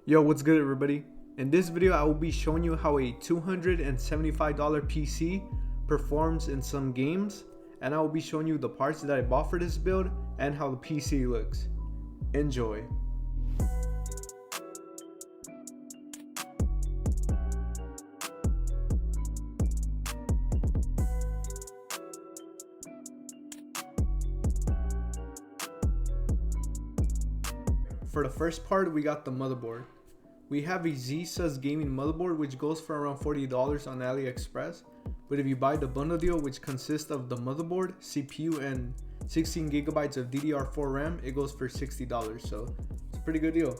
Yo, what's good everybody? In this video I will be showing you how a $275 PC performs in some games, and I will be showing you the parts that I bought for this build and how the PC looks. Enjoy. For the first part, we got the motherboard. We have a Xeon gaming motherboard which goes for around $40 on AliExpress, but if you buy the bundle deal, which consists of the motherboard, CPU, and 16GB of DDR4 RAM, it goes for $60, so it's a pretty good deal.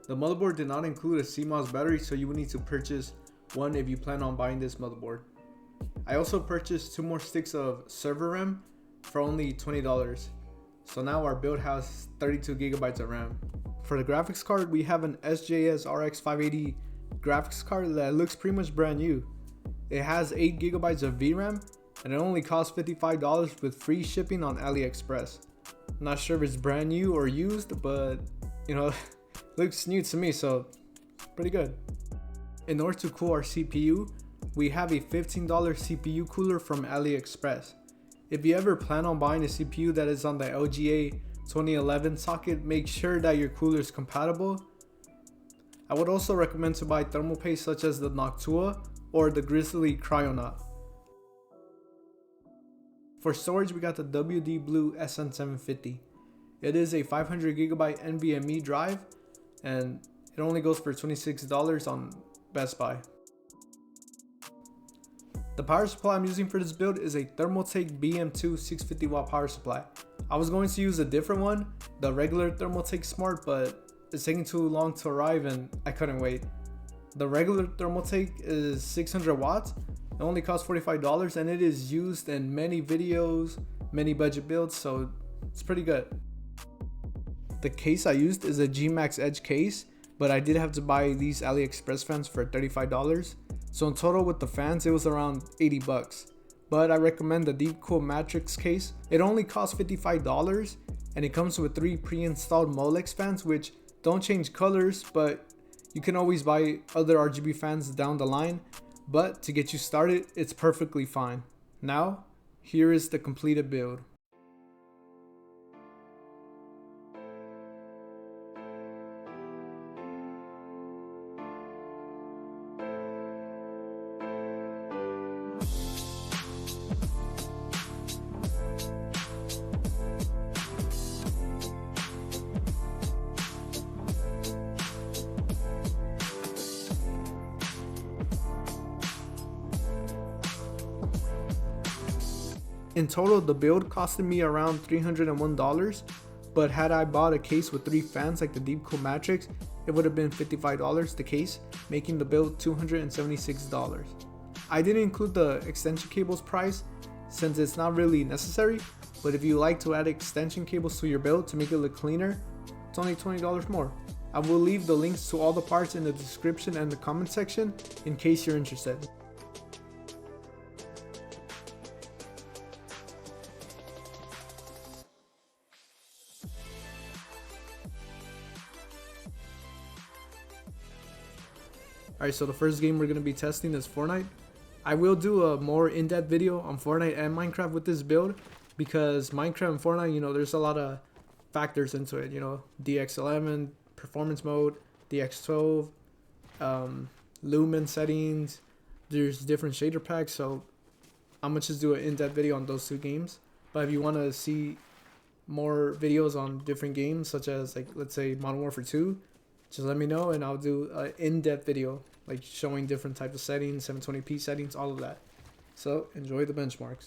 The motherboard did not include a CMOS battery, so you would need to purchase one if you plan on buying this motherboard. I also purchased 2 more sticks of server RAM for only $20, so now our build has 32GB of RAM. For the graphics card, we have an SJS RX 580 graphics card that looks pretty much brand new. It has 8GB of VRAM and it only costs $55 with free shipping on AliExpress. I'm not sure if it's brand new or used, but you know, looks new to me, so pretty good. In order to cool our CPU, we have a $15 CPU cooler from AliExpress. If you ever plan on buying a CPU that is on the LGA 2011 socket, make sure that your cooler is compatible. I would also recommend to buy thermal paste such as the Noctua or the Grizzly Cryonaut. For storage, we got the WD Blue SN750. It is a 500GB NVMe drive and it only goes for $26 on Best Buy. The power supply I'm using for this build is a Thermaltake BM2 650W power supply. I was going to use a different one, the regular Thermaltake Smart, but it's taking too long to arrive and I couldn't wait. The regular Thermaltake is 600 watts, it only costs $45, and it is used in many videos, many budget builds, so it's pretty good. The case I used is a G-Max Edge case, but I did have to buy these AliExpress fans for $35. So in total with the fans, it was around $80. But I recommend the Deep Cool Matrix case. It only costs $55 and it comes with 3 pre-installed Molex fans which don't change colors, but you can always buy other RGB fans down the line. But to get you started, it's perfectly fine. Now, here is the completed build. In total, the build costed me around $301, but had I bought a case with 3 fans like the Deep Cool Matrix, it would have been $55 the case, making the build $276. I didn't include the extension cables price since it's not really necessary, but if you like to add extension cables to your build to make it look cleaner, it's only $20 more. I will leave the links to all the parts in the description and the comment section in case you're interested. Alright, so the first game we're going to be testing is Fortnite. I will do a more in-depth video on Fortnite and Minecraft with this build because Minecraft and Fortnite, you know, there's a lot of factors into it, you know, DX11, performance mode, DX12, lumen settings, there's different shader packs, so I'm going to just do an in-depth video on those 2 games. But if you want to see more videos on different games, such as, like, let's say Modern Warfare 2, just let me know and I'll do an in-depth video, like showing different types of settings, 720p settings, all of that. So enjoy the benchmarks.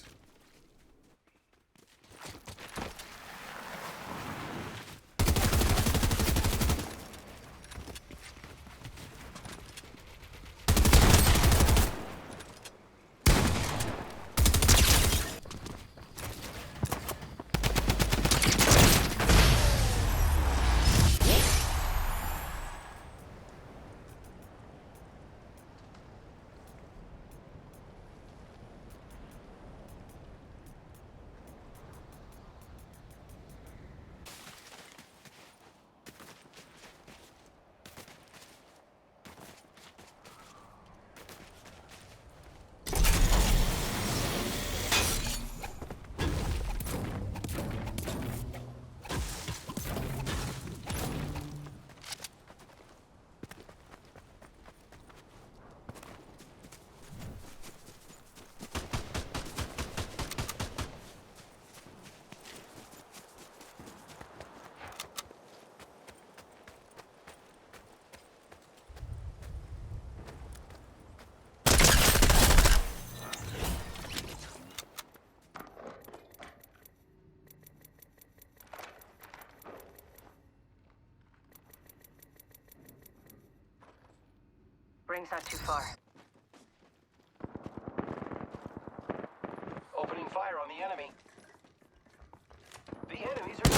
Ring's not too far. Opening fire on the enemy. The enemies are...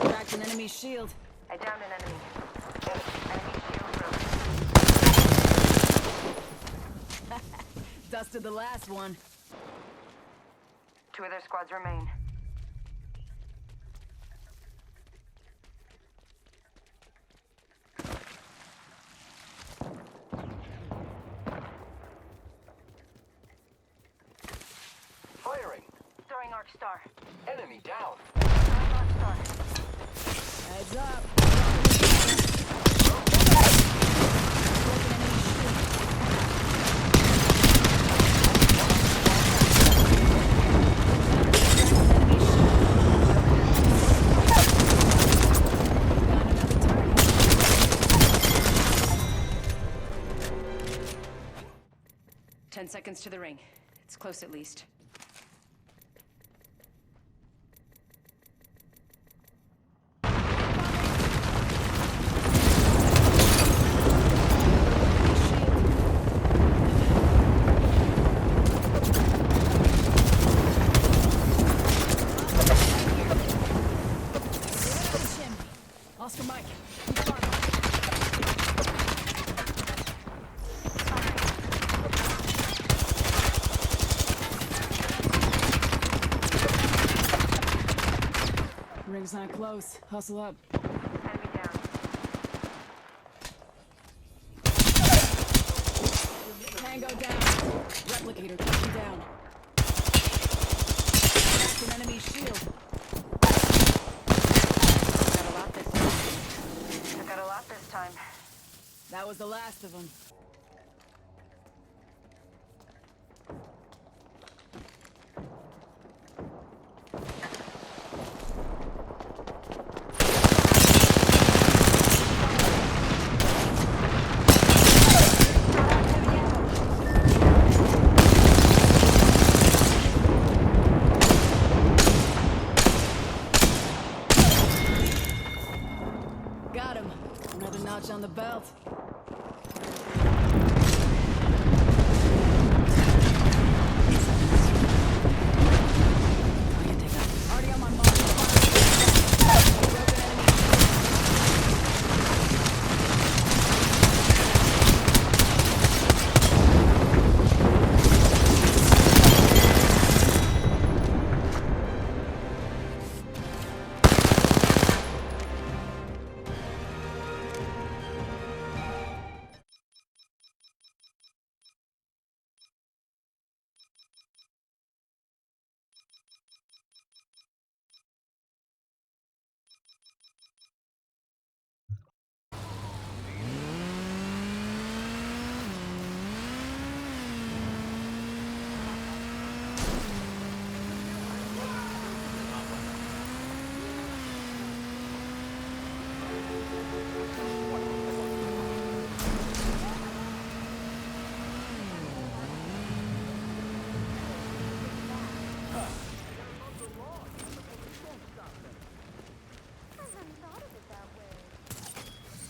Cracked an enemy shield. I downed an enemy. Enemy shield broken. Dusted the last one. 2 of their squads remain. firing. Throwing Arc Star. Enemy down. Throwing Arc Star. Heads up. 10 seconds to the ring. It's close at least. Oscar Mike. Ring's not close. Hustle up. Enemy down. Tango down. Replicator taken down. Cracked an enemy shield. Got a lot this time. I got a lot this time. That was the last of them. Got him. Another notch on the belt. Already on my mark.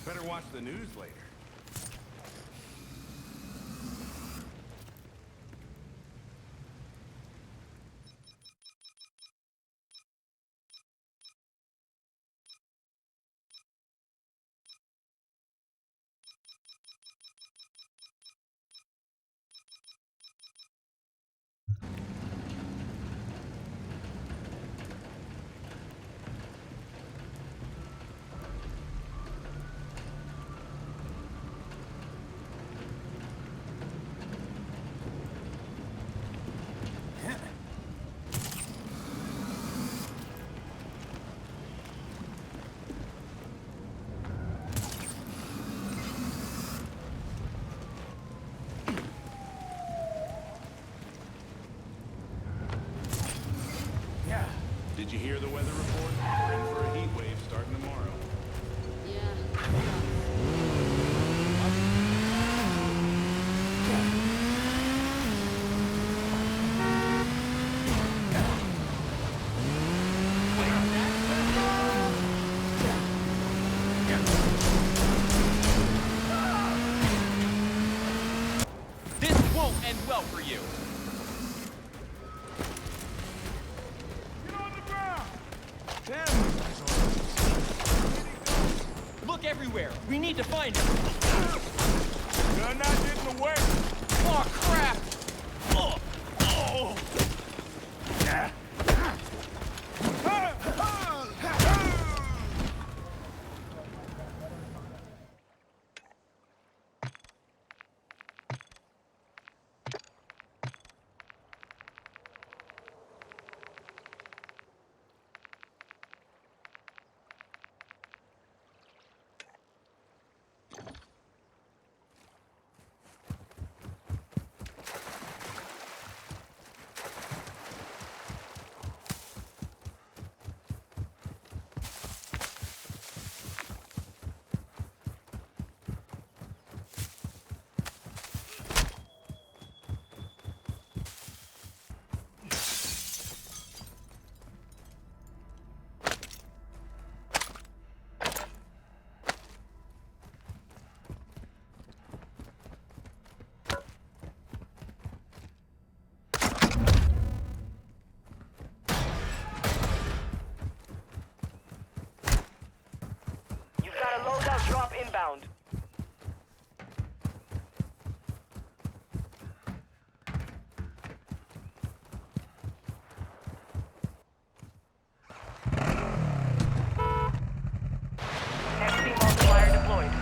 Better watch the news later. Did you hear the weather report? We're in for a heat wave starting tomorrow. end well for you. Get on the ground! Look everywhere. We need to find him. You're not getting away! Oh, crap! Oh! Oh! You've got a loadout drop inbound. FC multiplier deployed.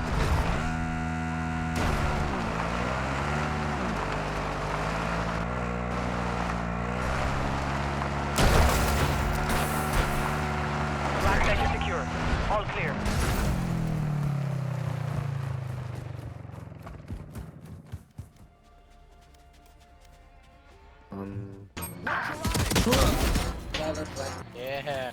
Black sector secure. All clear. Yeah.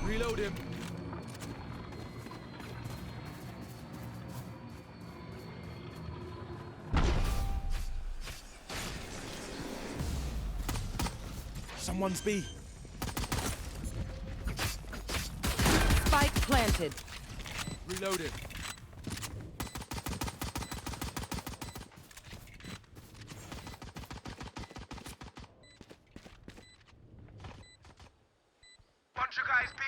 Reload him. Someone's B. Spike planted. Reload him. Bunch of guys B.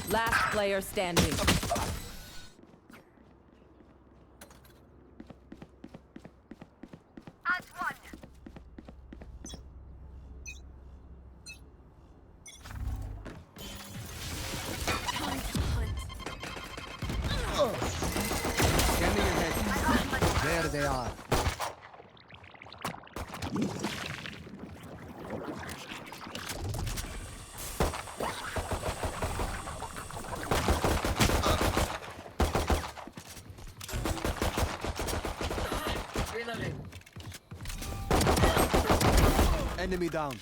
Last player standing. There they are. Enemy down.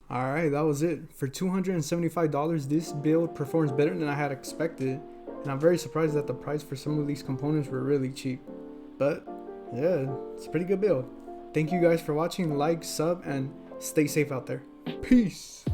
Alright, that was it. For $275, this build performs better than I had expected. And I'm very surprised that the price for some of these components were really cheap. But yeah, it's a pretty good build. Thank you guys for watching. Like, sub, and stay safe out there. Peace.